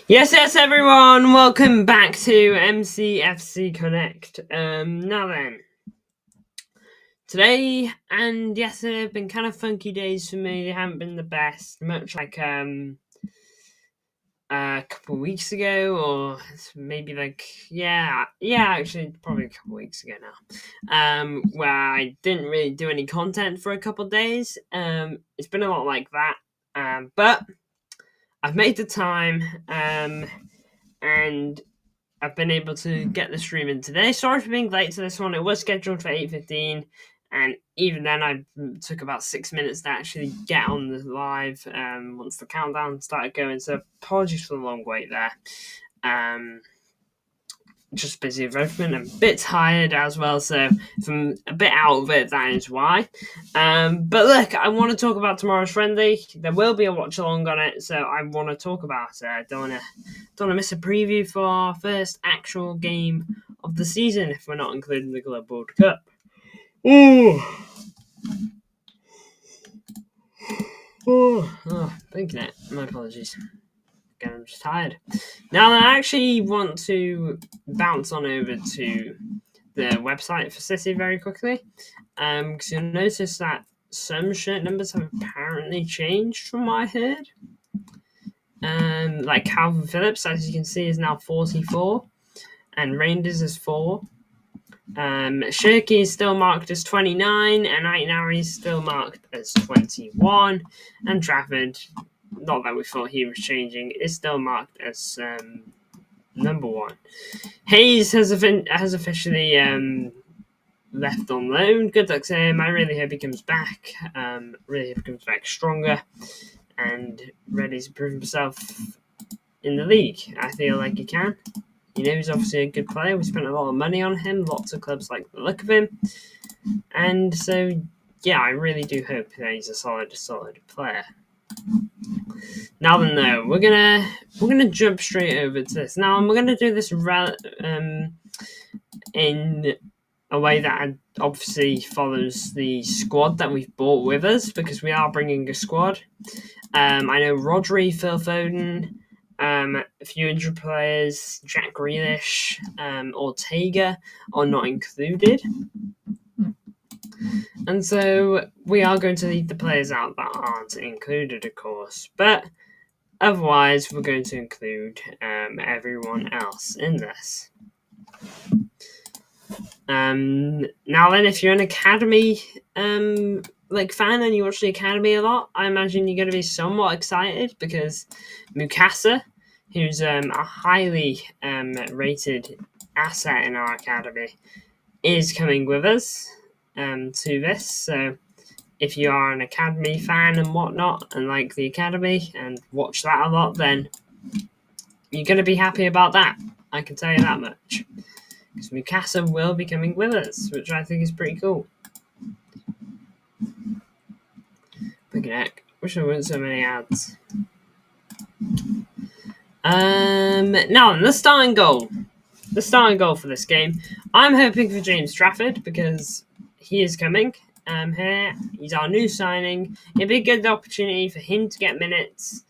Yes, everyone. Welcome back to MCFC Connect. Now then, today and yesterday have been kind of funky days for me. They haven't been the best, much like a couple of weeks ago, or maybe actually probably a couple of weeks ago now. Where I didn't really do any content for a couple of days. It's been a lot like that. But I've made the time. And I've been able to get the stream in today. Sorry for being late to this one. It was scheduled for 8:15, and even then I took about 6 minutes to actually get on the live once the countdown started going. So apologies for the long wait there. Just busy with everything. I'm a bit tired as well, so if I'm a bit out of it, that is why. But look, I want to talk about tomorrow's friendly. There will be a watch along on it, so I want to talk about it. I don't want to miss a preview for our first actual game of the season if we're not including the Club World Cup. Ooh. Thinking it. My apologies. Again, I'm just tired. Now, I actually want to bounce on over to the website for City very quickly, because you'll notice that some shirt numbers have apparently changed from what I heard. Like Calvin Phillips, as you can see, is now 44, and Rangers is 4. Shirky is still marked as 29, and Aitnari is still marked as 21, and Trafford, not that we thought he was changing, is still marked as number 1. Hayes has officially left on loan. Good luck to him. I really hope he comes back. Really hope he comes back stronger and ready to prove himself in the league. I feel like he can. He's obviously a good player. We spent a lot of money on him. Lots of clubs like the look of him. And so, yeah, I really do hope that he's a solid player. Now then, though, we're gonna jump straight over to this. Now, we're gonna do this in a way that obviously follows the squad that we've brought with us, because we are bringing a squad. I know Rodri, Phil Foden, a few injured players, Jack Grealish, Ortega are not included. And so we are going to leave the players out that aren't included, of course. But otherwise, we're going to include everyone else in this. Now then, if you're an Academy fan and you watch the Academy a lot, I imagine you're going to be somewhat excited because Mukasa, who's a highly rated asset in our Academy, is coming with us to this. So if you are an Academy fan and whatnot and like the Academy and watch that a lot, then you're going to be happy about that. I can tell you that much. Because Mukasa will be coming with us, which I think is pretty cool. Big heck. Wish there weren't so many ads. Now, the starting goal. The starting goal for this game. I'm hoping for James Trafford because he is coming here. He's our new signing. It'd be a good opportunity for him to get minutes.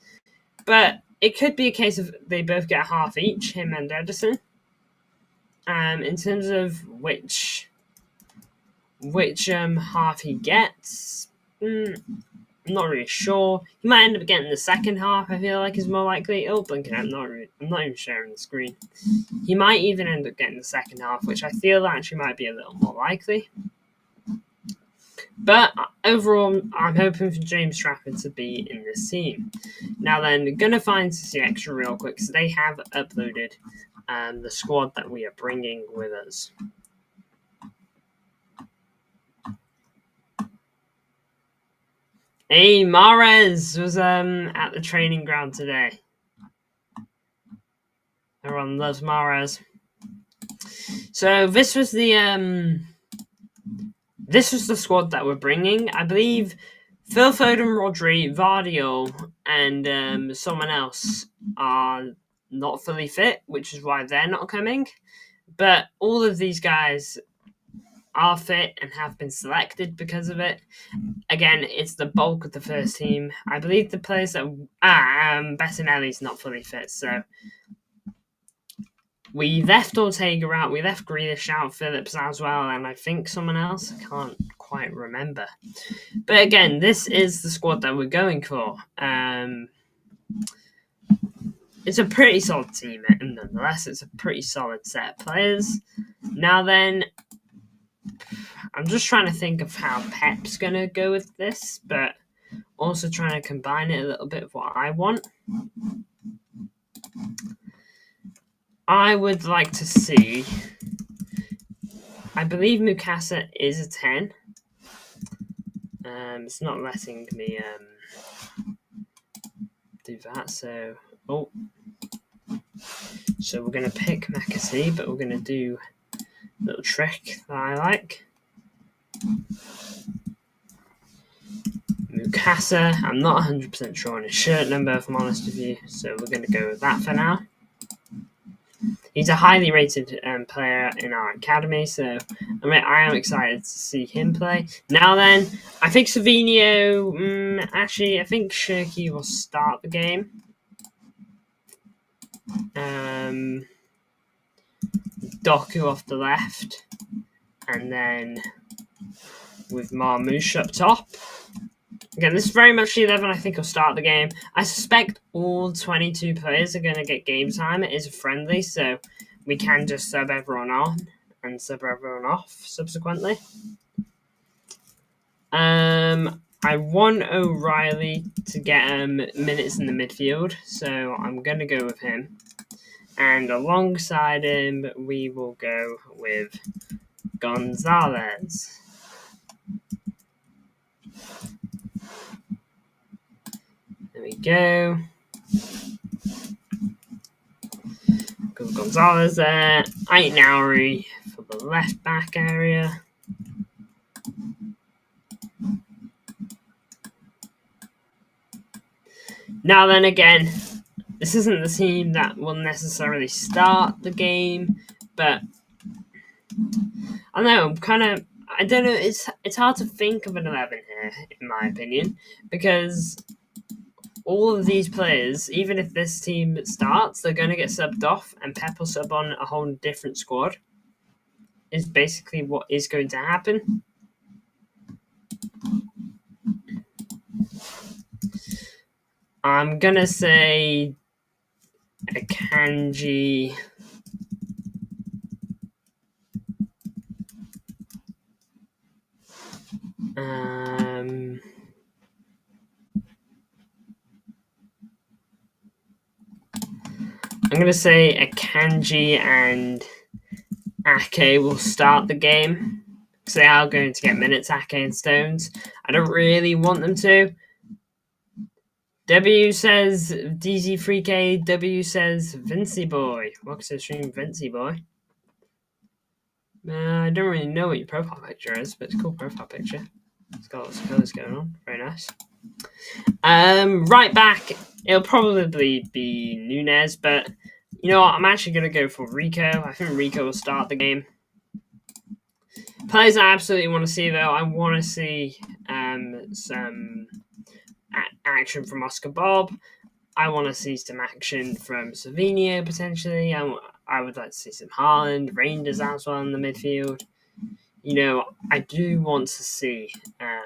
But it could be a case of they both get half each, him and Edison. In terms of which half he gets, I'm not really sure. He might end up getting the second half. I feel like is more likely. Oh, blinking! I'm not even sharing the screen. He might even end up getting the second half, which I feel actually might be a little more likely. But overall, I'm hoping for James Trafford to be in this team. Now then, gonna find City Extra real quick, so they have uploaded the squad that we are bringing with us. Hey, Mahrez was at the training ground today. Everyone loves Mahrez. So this was the squad that we're bringing. I believe Phil Foden, Rodri, Vardio, and someone else are not fully fit, which is why they're not coming. But all of these guys are fit and have been selected because of it. Again, it's the bulk of the first team. I believe the players that Bettinelli's not fully fit, so we left Ortega out, we left Grealish out, Phillips as well, and I think someone else. I can't quite remember. But again, this is the squad that we're going for. It's a pretty solid team, and nonetheless, it's a pretty solid set of players. Now then, I'm just trying to think of how Pep's going to go with this, but also trying to combine it a little bit of what I want. I would like to see, I believe Mukasa is a 10. It's not letting me do that, so we're going to pick McAtee, but we're going to do a little trick that I like. Mukasa, I'm not 100% sure on his shirt number, if I'm honest with you, so we're going to go with that for now. He's a highly rated player in our academy, so I am excited to see him play. Now then, I think Savinho, actually, I think Shirky will start the game. Doku off the left, and then with Marmouche up top. Again, this is very much the 11 I think will start the game. I suspect all 22 players are going to get game time. It is a friendly, so we can just sub everyone on and sub everyone off subsequently. I want O'Reilly to get minutes in the midfield, so I'm going to go with him. And alongside him, we will go with Gonzalez. There we go. Gonzalez there. Aitnauri for the left back area. Now then, again, this isn't the team that will necessarily start the game, but I don't know. I don't know. It's hard to think of an 11 here, in my opinion, because all of these players, even if this team starts, they're going to get subbed off, and Pep will sub on a whole different squad. Is basically what is going to happen. I'm going to say Akanji. I'm going to say Akanji and Ake will start the game, because they are going to get minutes, Ake and Stones. I don't really want them to. W says DZ3K. W says Vincy Boy. Welcome to the stream, Vincy Boy. I don't really know what your profile picture is, but it's a cool profile picture. It's got lots of colours going on. Very nice. Right back, it'll probably be Nunez, but you know what? I'm actually going to go for Rico. I think Rico will start the game. Players I absolutely want to see, though, I want to see some action from Oscar Bob. I want to see some action from Savinho, potentially. I would like to see some Haaland, Rangers as well in the midfield. You know, I do want to see, I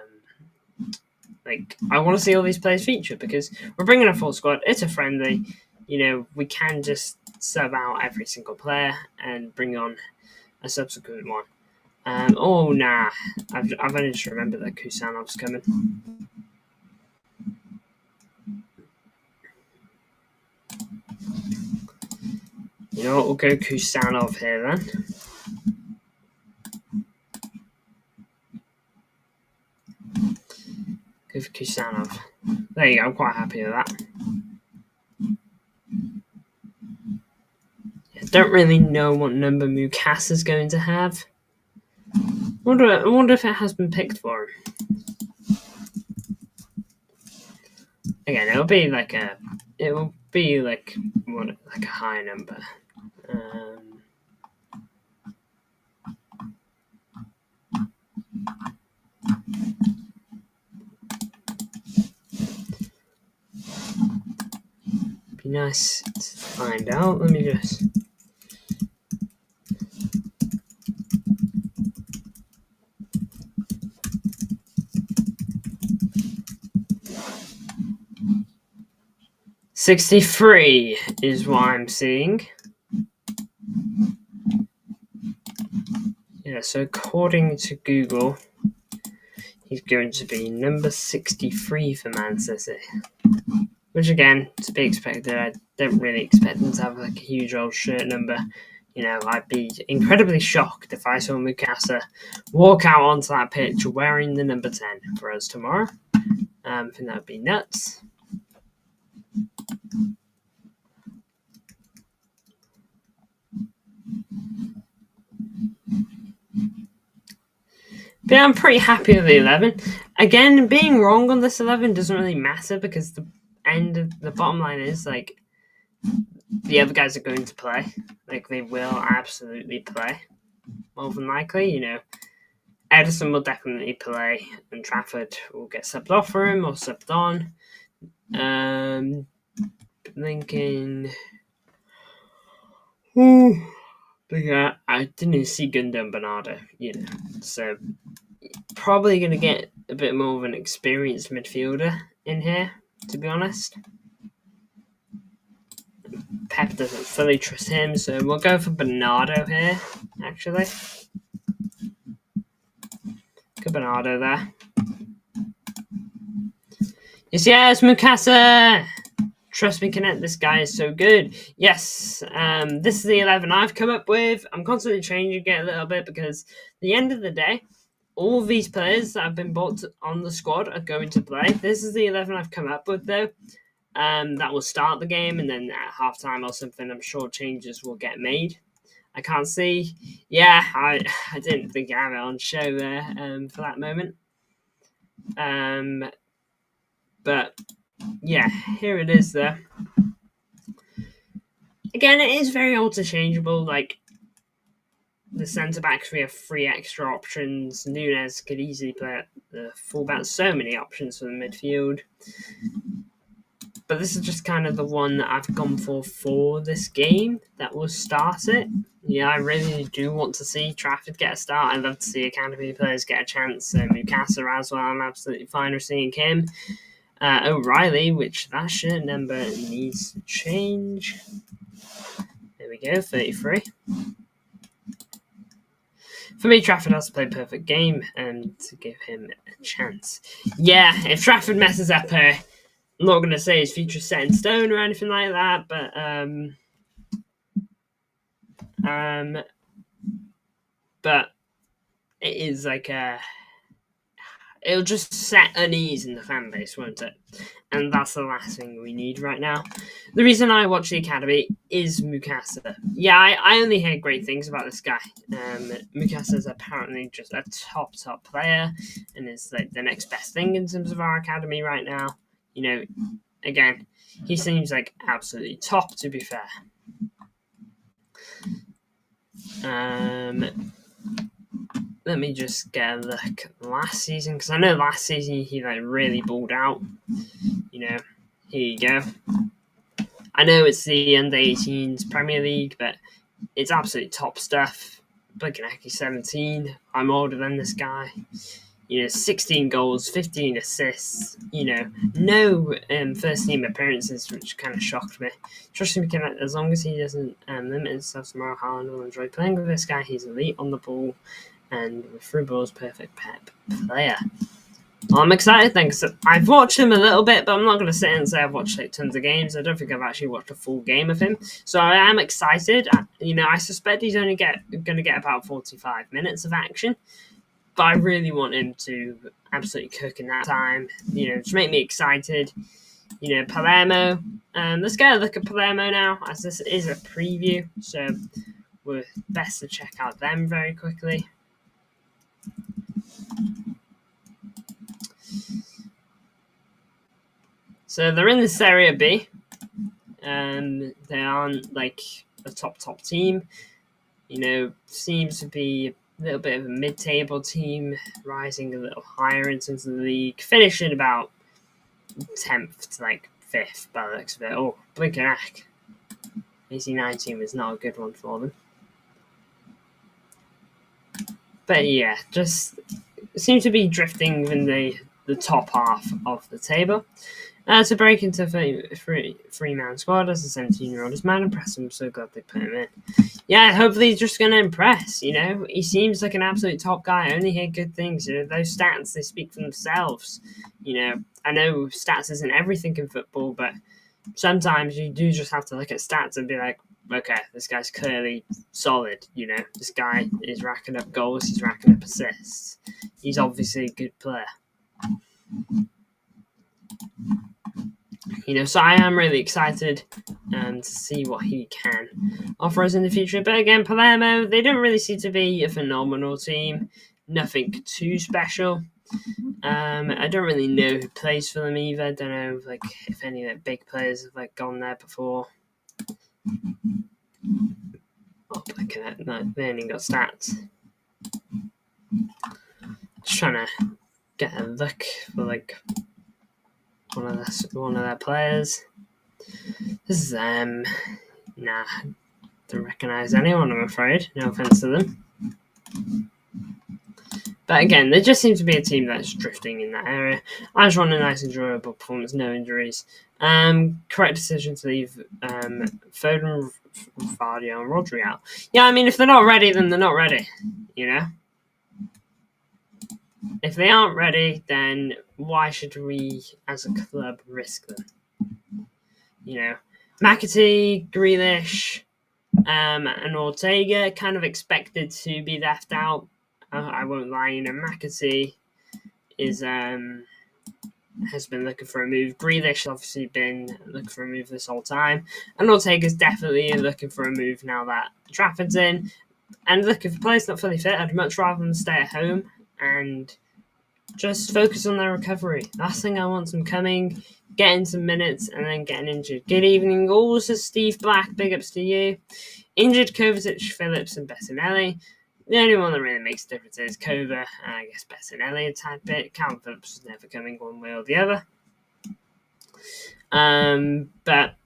want to see all these players feature, because we're bringing a full squad. It's a friendly. You know, we can just sub out every single player and bring on a subsequent one. I've only just remembered that Kusanov's coming. You know what, we'll go Kusanov here then. Go for Kusanov. There you go, I'm quite happy with that. I don't really know what number Mukasa's going to have. I wonder if it has been picked for him. Again, it'll be like a high number. be nice to find out. Let me just... $63 is what I'm seeing. Yeah, so according to Google, he's going to be number 63 for Man City. Which, again, to be expected. I don't really expect him to have like a huge old shirt number. You know, I'd be incredibly shocked if I saw Mukasa walk out onto that pitch wearing the number 10 for us tomorrow. I think that would be nuts. But yeah, I'm pretty happy with the 11. Again, being wrong on this 11 doesn't really matter because the bottom line is, like, the other guys are going to play. Like, they will absolutely play. More than likely, you know. Edison will definitely play, and Trafford will get subbed off for him or subbed on. Thinking... But yeah, I didn't see Gundogan and Bernardo, you know. So, probably going to get a bit more of an experienced midfielder in here, to be honest. Pep doesn't fully trust him, so we'll go for Bernardo here, actually. Good Bernardo there. Yes, Mukasa! Trust me, Connect, this guy is so good. Yes, this is the 11 I've come up with. I'm constantly changing it a little bit because at the end of the day, all of these players that have been bought on the squad are going to play. This is the 11 I've come up with, though. That will start the game, and then at halftime or something, I'm sure changes will get made. I can't see. Yeah, I didn't think I have it on show there for that moment. But yeah, here it is there. Again, it is very interchangeable. Like, the centre-backs, we have 3 extra options. Nunes could easily play at the full-back. So many options for the midfield. But this is just kind of the one that I've gone for this game that will start it. Yeah, I really do want to see Trafford get a start. I'd love to see academy players get a chance. Mukasa as well, I'm absolutely fine with seeing him. O'Reilly, which that shirt number needs to change. There we go, 33. For me, Trafford has to play a perfect game to give him a chance. Yeah, if Trafford messes up here, I'm not going to say his future's set in stone or anything like that, but it is like it'll just set unease in the fan base, won't it? And that's the last thing we need right now. The reason I watch the academy is Mukasa. Yeah, I only hear great things about this guy. Mukasa is apparently just a top player and is like the next best thing in terms of our academy right now. You know, again, he seems like absolutely top, to be fair. Let me just get a look at last season, because I know last season he like really balled out. You know, here you go. I know it's the under-18s Premier League, but it's absolutely top stuff. Bukanaki 17. I'm older than this guy. You know, 16 goals, 15 assists. You know, no first team appearances, which kind of shocked me. Trust me, as long as he doesn't limit himself tomorrow, Haaland will enjoy playing with this guy. He's elite on the ball, and with through balls, perfect Pep player. Well, I'm excited then, because I've watched him a little bit, but I'm not going to sit and say I've watched like tons of games. I don't think I've actually watched a full game of him. So I am excited. You know, I suspect he's only going to get about 45 minutes of action. But I really want him to absolutely cook in that time, you know, to make me excited. You know, Palermo. Let's get a look at Palermo now, as this is a preview. So we're best to check out them very quickly. So they're in the Serie B. They aren't like a top team. You know, seems to be a little bit of a mid-table team, rising a little higher in terms of the league, finishing about 10th to like 5th by the looks of it. Oh, blinking heck. AC19 was not a good one for them. But yeah, just seem to be drifting in the top half of the table. To break into three-man squad as a 17-year-old is man impressive. I'm so glad they put him in. Yeah, hopefully he's just going to impress, you know. He seems like an absolute top guy. I only hear good things. You know, those stats, they speak for themselves. You know, I know stats isn't everything in football, but sometimes you do just have to look at stats and be like, okay, this guy's clearly solid. You know, this guy is racking up goals. He's racking up assists. He's obviously a good player. You know, so I am really excited to see what he can offer us in the future. But again, Palermo, they don't really seem to be a phenomenal team. Nothing too special. I don't really know who plays for them either. I don't know like if any of the big players have like gone there before. Oh, look at that. No, they only got stats. Just trying to get a look for like one of their players. This is nah, don't recognise anyone, I'm afraid. No offence to them. But again, they just seem to be a team that's drifting in that area. I just want a nice, enjoyable performance, no injuries. Correct decision to leave Foden, Vardy, and Rodri out. Yeah, I mean, if they're not ready, then they're not ready, you know? If they aren't ready, then why should we, as a club, risk them? You know, McAtee, Grealish, and Ortega kind of expected to be left out. I won't lie, you know, McAtee is has been looking for a move. Grealish obviously been looking for a move this whole time, and Ortega's definitely looking for a move now that Trafford's in. And look, if a player's not fully fit, I'd much rather them stay at home and just focus on their recovery. Last thing I want them coming, getting some minutes, and then getting injured. Good evening, all. This is Steve Black. Big ups to you. Injured Kovacic, Phillips, and Bettinelli. The only one that really makes a difference is Kova, and I guess Bettinelli a tad bit. Calvin Phillips is never coming one way or the other. But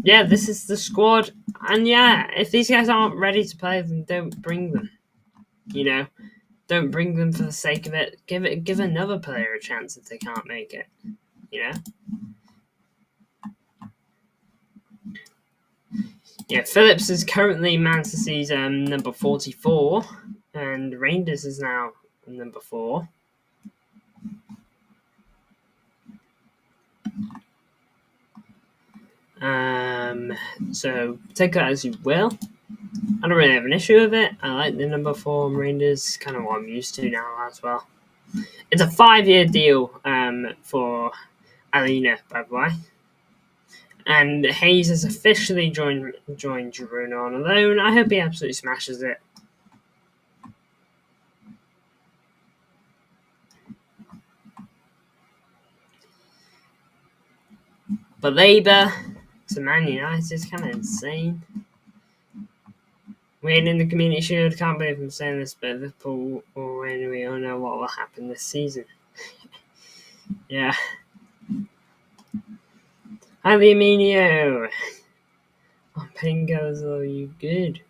yeah, this is the squad. And yeah, if these guys aren't ready to play, then don't bring them. You know, don't bring them for the sake of it. Give another player a chance if they can't make it. You know. Yeah, Phillips is currently Man City's number 44, and Rangers is now number 4. So take that as you will. I don't really have an issue with it. I like the number 4 Rangers, kind of what I'm used to now as well. It's a 5-year deal for Alina, by the way. And Hayes has officially joined Girona on loan. I hope he absolutely smashes it. But Labour to Man United is kind of insane. We're in the Community Shield. Can't believe I'm saying this, but Liverpool already we all know what will happen this season. Yeah. Hi, Liaminio. Oh, Pingos, are you good?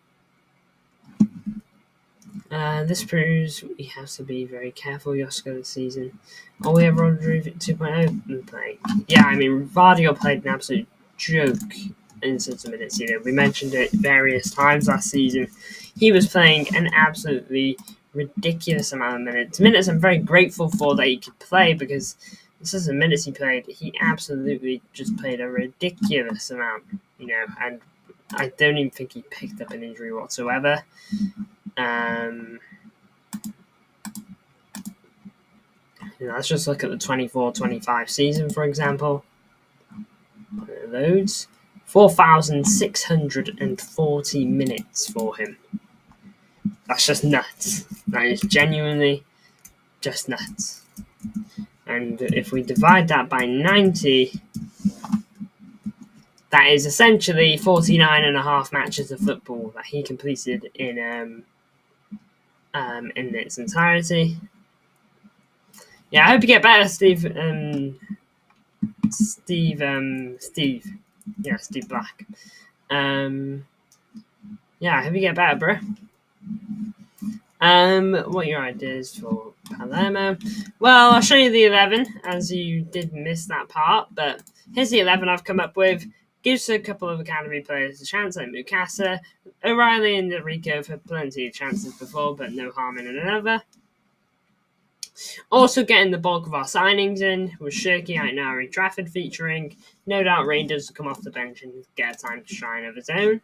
This proves we have to be very careful, Yosko, this season. Oh, we have Rodri 2.0 playing. Yeah, I mean, Vardy played an absolute joke in such minutes. You know, we mentioned it various times last season. He was playing an absolutely ridiculous amount of minutes. Minutes I'm very grateful for that he could play because this is the minutes he played. He absolutely just played a ridiculous amount, you know, and I don't even think he picked up an injury whatsoever. Let's just look at the 24-25 season, for example. Loads. 4,640 minutes for him. That's just nuts. That is genuinely just nuts. And if we divide that by 90, that is essentially 49 and a half matches of football that he completed in its entirety. Yeah, I hope you get better, Steve Steve. Yeah, Steve Black. Yeah, I hope you get better, bro. What are your ideas for Palermo? Well, I'll show you the 11, as you did miss that part, but here's the 11 I've come up with. Gives a couple of academy players a chance, like Mukasa. O'Reilly and Enrico have had plenty of chances before, but no harm in another. Also getting the bulk of our signings in was Shirky, Ainari, Trafford featuring. No doubt Rangers will come off the bench and get a time to shine of his own.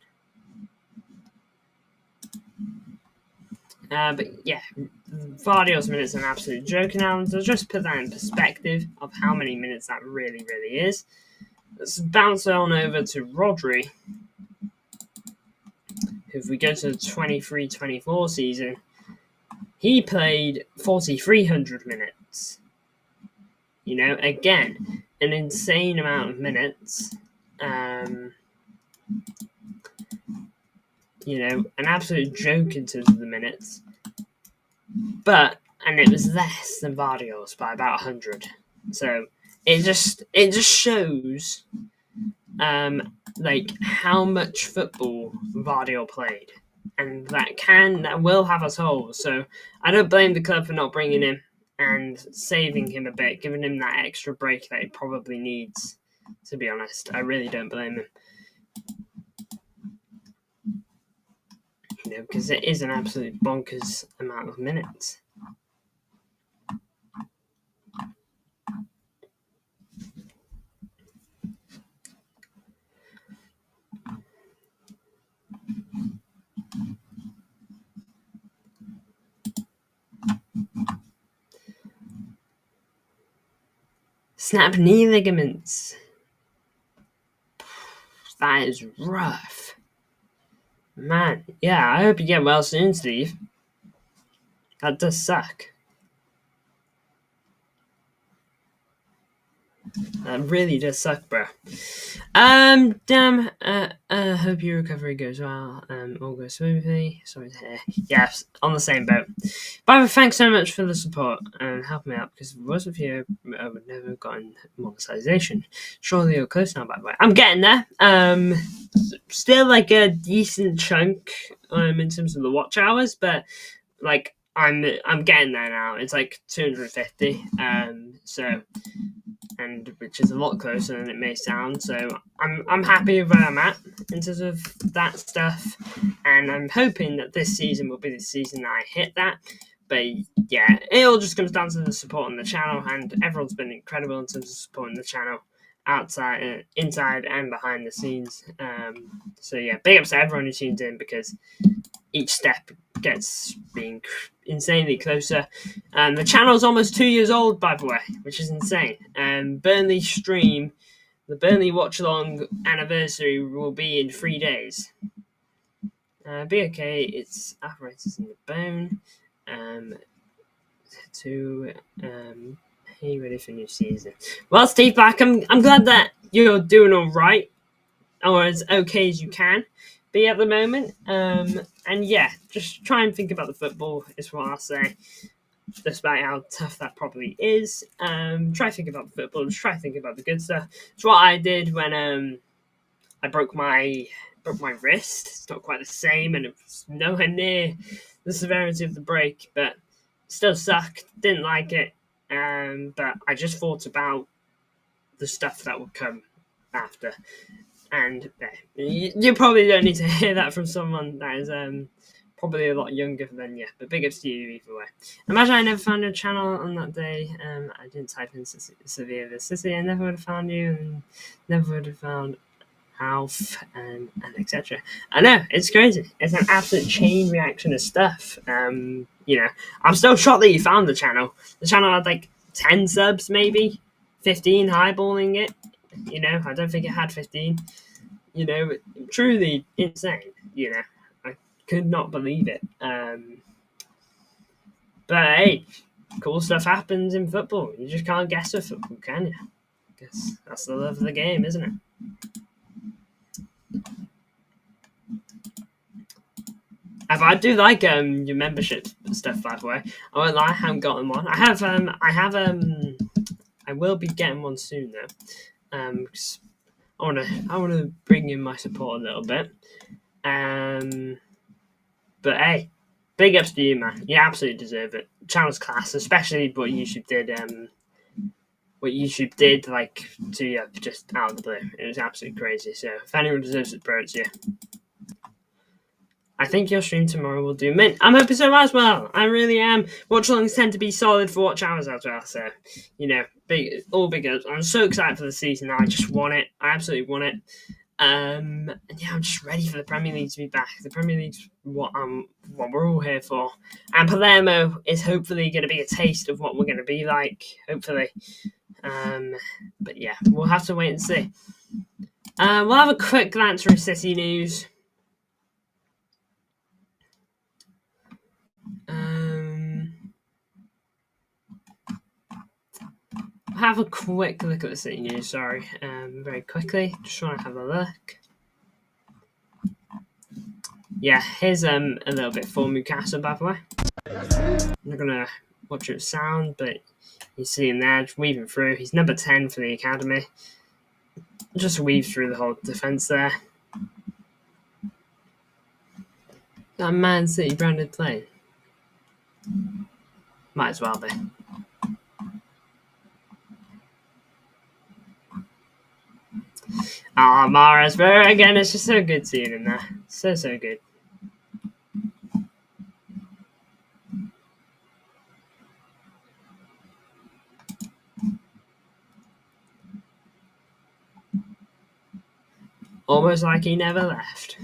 But yeah, Vardio's minutes are an absolute joke now. So just put that in perspective of how many minutes that really is. Let's bounce on over to Rodri. If we go to the 23-24 season, he played 4,300 minutes. You know, again, an insane amount of minutes. You know, an absolute joke in terms of the minutes. And it was less than Vardio's by about 100. So it just shows like how much football Vardio played. And that will have us whole. So I don't blame the club for not bringing him and saving him a bit, giving him that extra break that he probably needs, to be honest. I really don't blame him. You know, because it is an absolute bonkers amount of minutes. Snap knee ligaments. That is rough. Man, yeah, I hope you get well soon, Steve. That does suck. That really does suck, bro. Damn. Hope your recovery goes well. All goes smoothly. Sorry to hear. Yes, on the same boat. By the way, thanks so much for the support and helping me out, because if it wasn't for you, I would never have gotten monetization. Surely you're close now, by the way. I'm getting there. Still like a decent chunk in terms of the watch hours, but like I'm getting there now. It's like 250. So. And which is a lot closer than it may sound. So I'm happy with where I'm at in terms of that stuff, and I'm hoping that this season will be the season that I hit that. But yeah, it all just comes down to the support on the channel, and everyone's been incredible in terms of supporting the channel outside, inside, and behind the scenes. So yeah, big ups to everyone who tuned in, because each step gets being insanely closer. The channel's almost 2 years old, by the way, which is insane. Burnley stream, the Burnley watch along anniversary will be in 3 days. Be okay, it's arthritis in the bone. Hey, ready for new season. Well, Steve Black, I'm glad that you're doing all right, or as okay as you can be at the moment. And yeah, just try and think about the football is what I'll say, despite how tough that probably is. Try to think about the football, just try to think about the good stuff. It's what I did when I broke my wrist. It's not quite the same, and it was nowhere near the severity of the break, but still sucked. Didn't like it. But I just thought about the stuff that would come after. And you probably don't need to hear that from someone that is probably a lot younger than you. But big ups to you either way. Imagine I never found your channel on that day. I didn't type in Severe the City. I never would have found you, and never would have found Alf, and etc. I know, it's crazy. It's an absolute chain reaction of stuff. You know, I'm still shocked that you found the channel. The channel had like 10 subs, maybe 15, highballing it. You know, I don't think it had 15. You know, truly insane. You know, I could not believe it. But hey, cool stuff happens in football. You just can't guess with football, can you? I guess that's the love of the game, isn't it? I do like your membership stuff, by the way. I won't lie, I haven't gotten one. I will be getting one soon though. 'cause I wanna bring in my support a little bit. But hey, big ups to you, man. You absolutely deserve it. Channel's class, especially what YouTube did. Like to you just out of the blue. It was absolutely crazy. So if anyone deserves it, bro, it's you. I think your stream tomorrow will do mint. I'm hoping so as well. I really am. Watch longs tend to be solid for watch hours as well. So, big ups. I'm so excited for the season now. I just won it. I absolutely won it. And yeah, I'm just ready for the Premier League to be back. The Premier League's what we're all here for. And Palermo is hopefully going to be a taste of what we're going to be like. Hopefully. But yeah, we'll have to wait and see. We'll have a quick glance through City news. Have a quick look at the City news. Sorry, very quickly. Just want to have a look. Yeah, here's a little bit for Newcastle, by the way. I'm not gonna watch it with sound, but you see him there, just weaving through. He's number 10 for the academy. Just weaves through the whole defence there. That Man City branded plane. Might as well be. Mahrez, but again, it's just so good seeing him there. So good. Almost like he never left.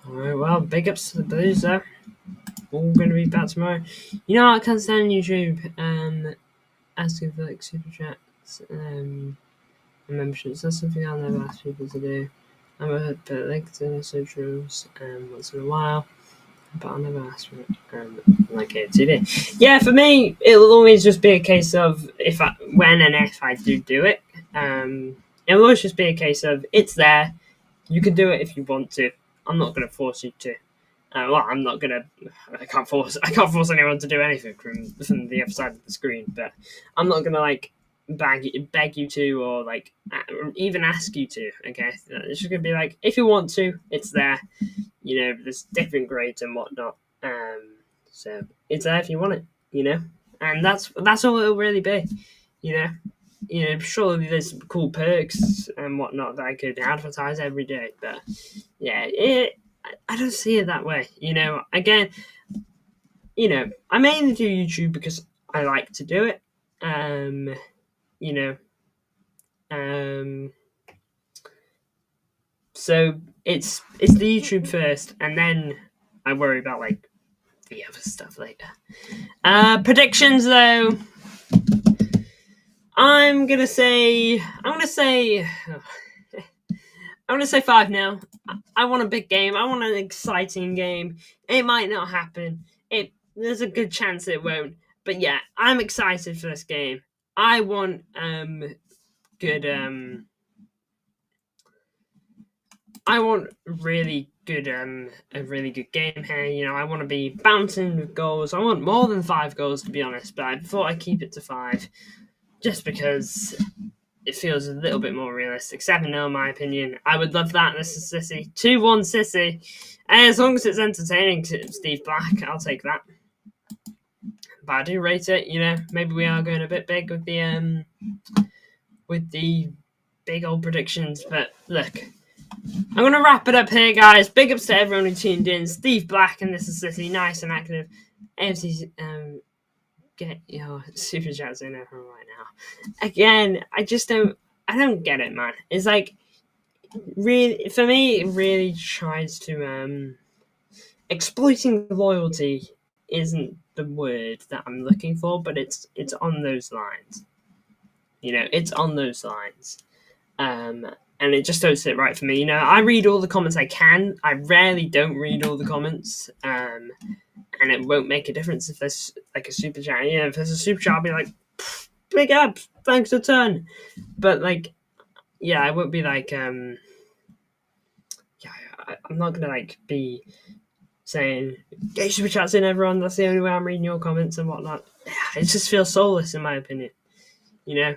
Alright, well, big ups to the Blues though. All going to be back tomorrow. You know what? I can't stand YouTube asking for like super chats and memberships. That's something I'll never ask people to do. I'm a bit like to the socials once in a while, but I'll never ask for it like ATV. Yeah, for me, it'll always just be a case of when and if I do it. It'll always just be a case of it's there. You can do it if you want to. I'm not going to force you to. I'm not gonna. I can't force anyone to do anything from the other side of the screen. But I'm not gonna like beg you to, or like even ask you to. Okay, it's just gonna be like if you want to, it's there. There's different grades and whatnot. So it's there if you want it. And that's all it'll really be. Surely there's some cool perks and whatnot that I could advertise every day. But yeah, I don't see it that way. Again, I mainly do YouTube because I like to do it. So it's the YouTube first, and then I worry about like the other stuff later. Predictions though, I'm gonna say 5-0. I want a big game. I want an exciting game. It might not happen. There's a good chance it won't. But yeah, I'm excited for this game. I want good. I want really good a really good game here. I want to be bouncing with goals. I want more than 5 goals to be honest. But I thought I'd keep it to 5, just because it feels a little bit more realistic. 7-0, in my opinion. I would love that. This is Sissy. 2-1 Sissy. As long as it's entertaining, Steve Black, I'll take that. But I do rate it. Maybe we are going a bit big with the big old predictions. But look, I'm going to wrap it up here, guys. Big ups to everyone who tuned in. Steve Black and This is Sissy. Nice and active. AFC, get your super chats in everyone right now. Again, I don't get it, man. It's like, really, for me, it really tries to, exploiting loyalty isn't the word that I'm looking for, but it's on those lines. It's on those lines. And it just don't sit right for me. I read all the comments I can. I rarely don't read all the comments. And it won't make a difference if there's like a super chat. If there's a super chat, I'll be like, big up, thanks a ton. But like, yeah, I won't be like yeah, I'm not gonna like be saying get super chats in everyone. That's the only way I'm reading your comments and whatnot. Yeah, it just feels soulless in my opinion. You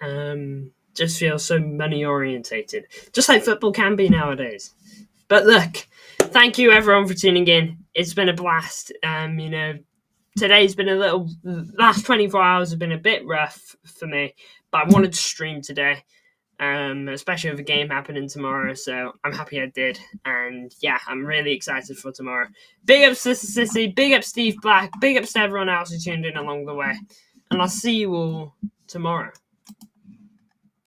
know, just feels so money orientated, just like football can be nowadays. But look, thank you everyone for tuning in. It's been a blast. Today's been a little. Last 24 hours have been a bit rough for me, but I wanted to stream today. Especially with a game happening tomorrow, so I'm happy I did. And yeah, I'm really excited for tomorrow. Big up Sister Sissy, big up Steve Black, big ups to everyone else who tuned in along the way. And I'll see you all tomorrow.